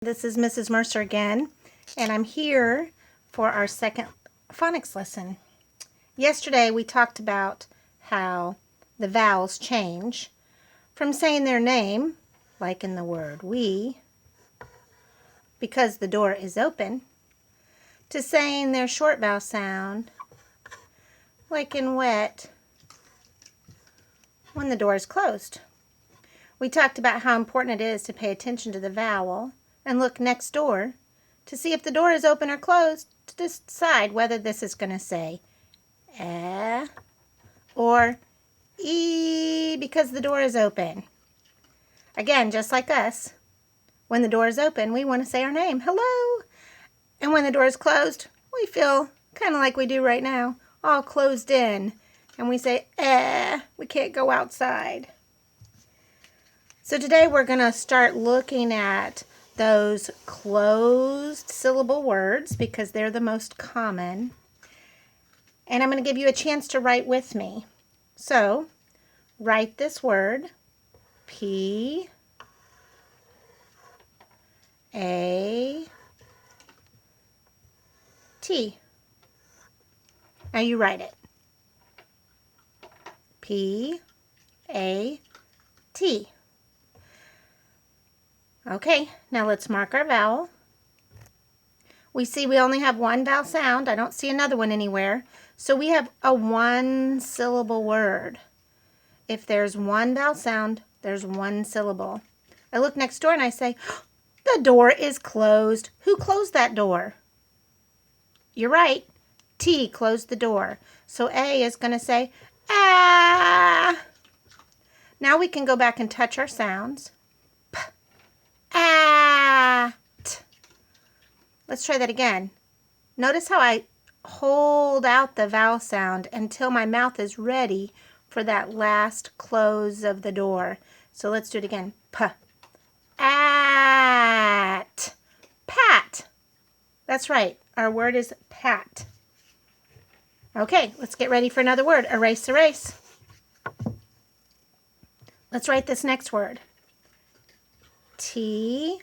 This is Mrs. Mercer again, and I'm here for our second phonics lesson. Yesterday we talked about how the vowels change from saying their name, like in the word we, because the door is open, to saying their short vowel sound, like in wet, when the door is closed. We talked about how important it is to pay attention to the vowel and look next door to see if the door is open or closed to decide whether this is going to say eh or e because the door is open. Again, just like us, when the door is open, we want to say our name, hello. And when the door is closed, we feel kind of like we do right now, all closed in. And we say, we can't go outside. So today we're going to start looking at those closed syllable words because they're the most common. And I'm going to give you a chance to write with me. So write this word, P-A-T. Now you write it. P-A-T. Okay, now let's mark our vowel. We see we only have one vowel sound. I don't see another one anywhere. So we have a one-syllable word. If there's one vowel sound, there's one syllable. I look next door and I say, the door is closed. Who closed that door? You're right. T closed the door. So A is going to say, ah. Now we can go back and touch our sounds. At. Let's try that again. Notice how I hold out the vowel sound until my mouth is ready for that last close of the door. So let's do it again. P. At. Pat. That's right. Our word is pat. Okay, let's get ready for another word. Erase, erase. Let's write this next word. T-O-P.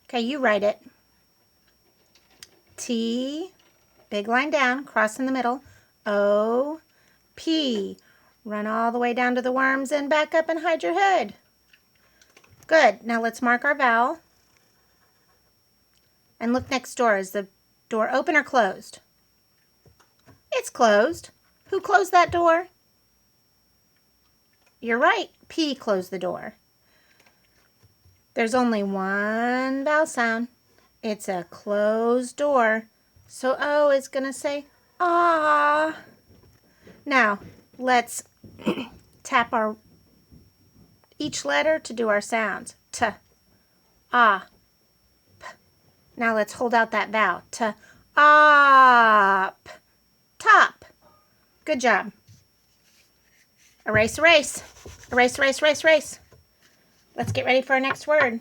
Okay, you write it. T, big line down, cross in the middle. O-P. Run all the way down to the worms and back up and hide your head. Good. Now let's mark our vowel. And look next door. Is the door open or closed? It's closed. Who closed that door? You're right. P closed the door. There's only one vowel sound. It's a closed door. So O is going to say ah. Now, let's tap each letter to do our sounds. T, ah, p. Now let's hold out that vowel. T, op. Top. Good job. Erase, erase. Erase, erase, erase, erase. Let's get ready for our next word.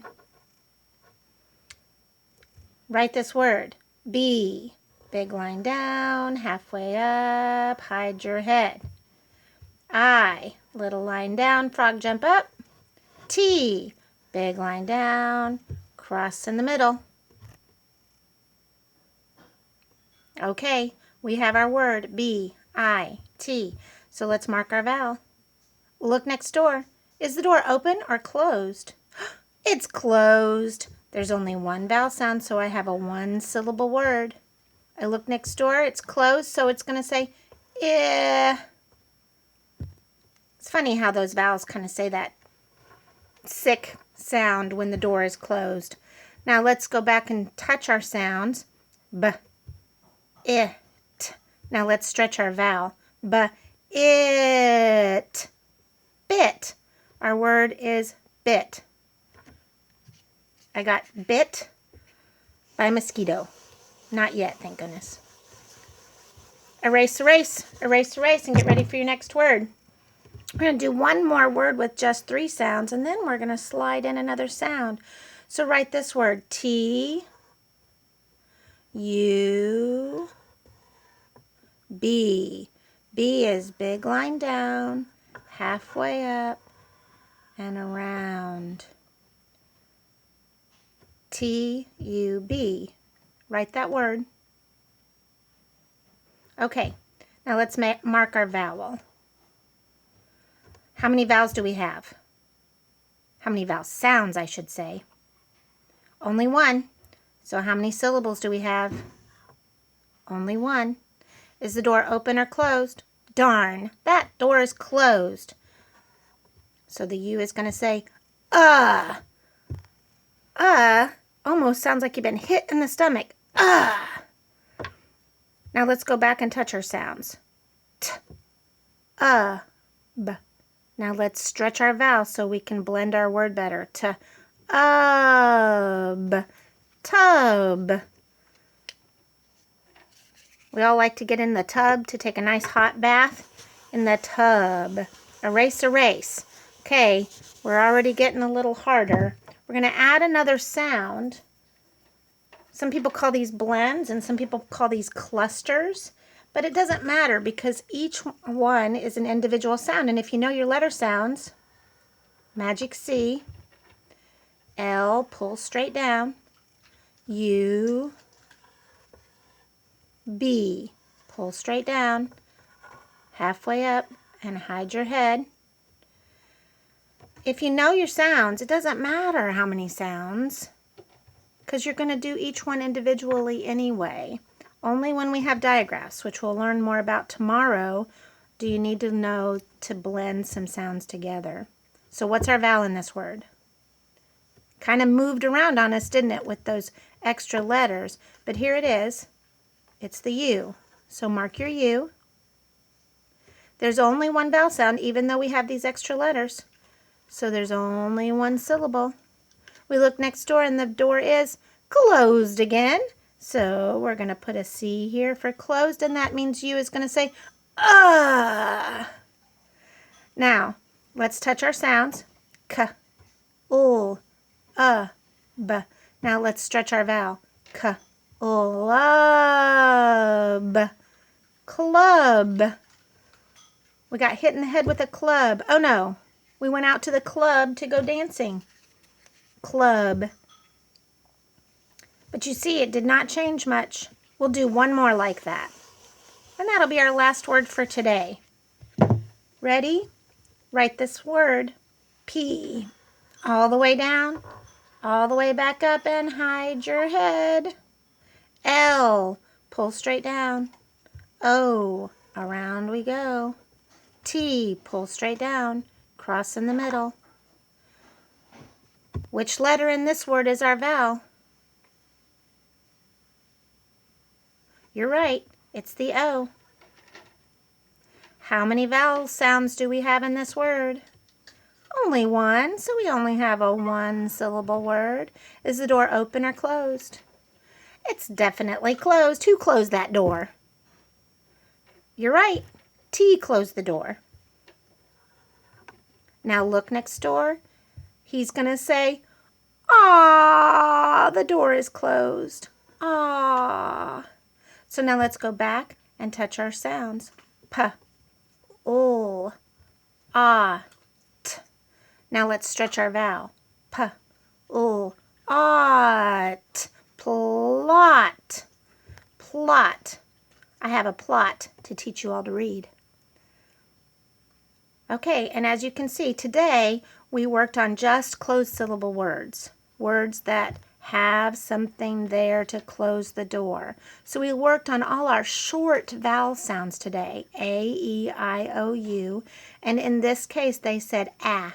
Write this word. B. Big line down, halfway up, hide your head. I. Little line down, frog jump up. T. Big line down, cross in the middle. Okay, we have our word B-I-T. So let's mark our vowel. Look next door. Is the door open or closed? It's closed. There's only one vowel sound, so I have a one-syllable word. I look next door. It's closed, so it's going to say eh. It's funny how those vowels kind of say that sick sound when the door is closed. Now let's go back and touch our sounds. B, it. Now let's stretch our vowel. B, it. Bit. Our word is bit. I got bit by a mosquito. Not yet, thank goodness. Erase, erase, erase, erase, and get ready for your next word. We're going to do one more word with just 3 sounds, and then we're going to slide in another sound. So write this word, T, U, B. B is big line down, halfway up and around. T-U-B. Write that word. Okay, now let's mark our vowel. How many vowels do we have? How many vowel sounds, I should say? Only one. So how many syllables do we have? Only one. Is the door open or closed? Darn, that door is closed. So the U is going to say, almost sounds like you've been hit in the stomach. Now let's go back and touch our sounds. T, b. Now let's stretch our vowels so we can blend our word better. T, tub. We all like to get in the tub to take a nice hot bath. In the tub. Erase, erase. Okay, we're already getting a little harder. We're going to add another sound. Some people call these blends and some people call these clusters. But it doesn't matter because each one is an individual sound. And if you know your letter sounds, magic C, L, pull straight down, U, B, pull straight down, halfway up and hide your head. If you know your sounds, it doesn't matter how many sounds because you're going to do each one individually anyway. Only when we have digraphs, which we'll learn more about tomorrow, do you need to know to blend some sounds together. So what's our vowel in this word? Kind of moved around on us, didn't it, with those extra letters? But here it is. It's the U. So mark your U. There's only one vowel sound, even though we have these extra letters. So there's only one syllable. We look next door and the door is closed again. So we're going to put a C here for closed, and that means U is going to say, Now, let's touch our sounds. K, U, B. Now let's stretch our vowel. K, Club. Club. We got hit in the head with a club. Oh no, we went out to the club to go dancing. Club. But you see, it did not change much. We'll do one more like that. And that'll be our last word for today. Ready? Write this word, P. All the way down, all the way back up and hide your head. L, pull straight down. O, around we go. T, pull straight down, cross in the middle. Which letter in this word is our vowel? You're right, it's the O. How many vowel sounds do we have in this word? Only one, so we only have a one-syllable word. Is the door open or closed? It's definitely closed. Who closed that door? You're right, T closed the door. Now look next door. He's going to say, the door is closed. So now let's go back and touch our sounds. P, U, T. Now let's stretch our vowel. P, U, T. Plot. Plot. I have a plot to teach you all to read. Okay, and as you can see, today we worked on just closed syllable words. Words that have something there to close the door. So we worked on all our short vowel sounds today. A, E, I, O, U. And in this case, they said a,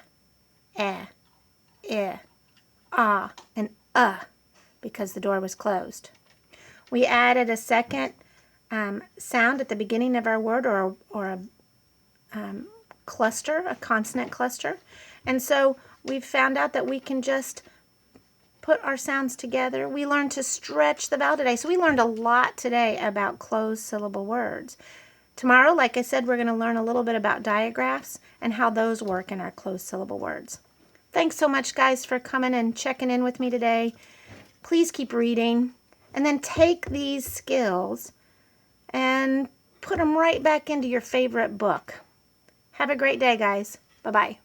I, and because the door was closed. We added a second sound at the beginning of our word or a cluster, a consonant cluster. And so we've found out that we can just put our sounds together. We learned to stretch the vowel today. So we learned a lot today about closed syllable words. Tomorrow, like I said, we're going to learn a little bit about digraphs and how those work in our closed syllable words. Thanks so much, guys, for coming and checking in with me today. Please keep reading and then take these skills and put them right back into your favorite book. Have a great day, guys. Bye-bye.